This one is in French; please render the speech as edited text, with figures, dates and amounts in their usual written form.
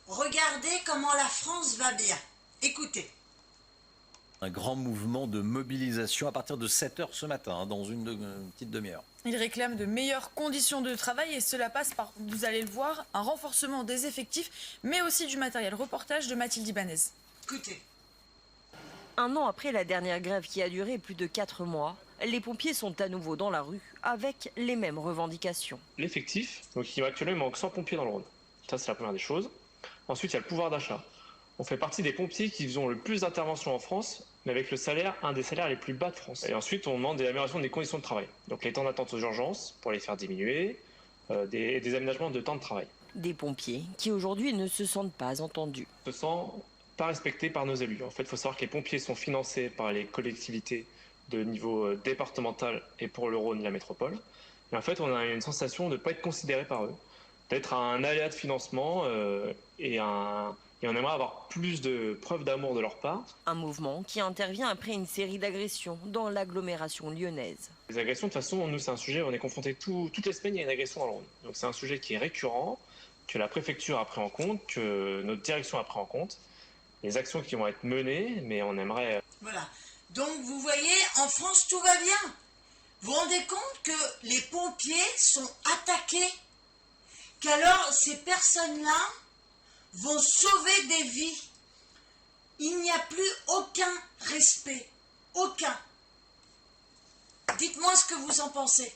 Regardez comment la France va bien. Écoutez. Un grand mouvement de mobilisation à partir de 7 heures ce matin, dans une petite demi-heure. Ils réclament de meilleures conditions de travail et cela passe par, vous allez le voir, un renforcement des effectifs, mais aussi du matériel. Reportage de Mathilde Ibanez. Écoutez. Un an après la dernière grève qui a duré plus de 4 mois, les pompiers sont à nouveau dans la rue avec les mêmes revendications. L'effectif, donc actuellement il manque 100 pompiers dans le Rhône. Ça c'est la première des choses. Ensuite il y a le pouvoir d'achat. On fait partie des pompiers qui ont le plus d'interventions en France, mais avec le salaire, un des salaires les plus bas de France. Et ensuite on demande des améliorations des conditions de travail. Donc les temps d'attente aux urgences pour les faire diminuer, des aménagements de temps de travail. Des pompiers qui aujourd'hui ne se sentent pas entendus. On se sent pas respecté par nos élus. En fait, il faut savoir que les pompiers sont financés par les collectivités de niveau départemental et pour le Rhône, la métropole. Et en fait, on a une sensation de ne pas être considéré par eux, d'être un aléa de financement et on aimerait avoir plus de preuves d'amour de leur part. Un mouvement qui intervient après une série d'agressions dans l'agglomération lyonnaise. Les agressions, de toute façon, nous, c'est un sujet, on est confronté toutes les semaines, il y a une agression dans le Rhône. Donc c'est un sujet qui est récurrent, que la préfecture a pris en compte, que notre direction a pris en compte. Les actions qui vont être menées, mais on aimerait... Voilà. Donc vous voyez, en France, tout va bien. Vous vous rendez compte que les pompiers sont attaqués, qu'alors ces personnes-là vont sauver des vies. Il n'y a plus aucun respect. Aucun. Dites-moi ce que vous en pensez.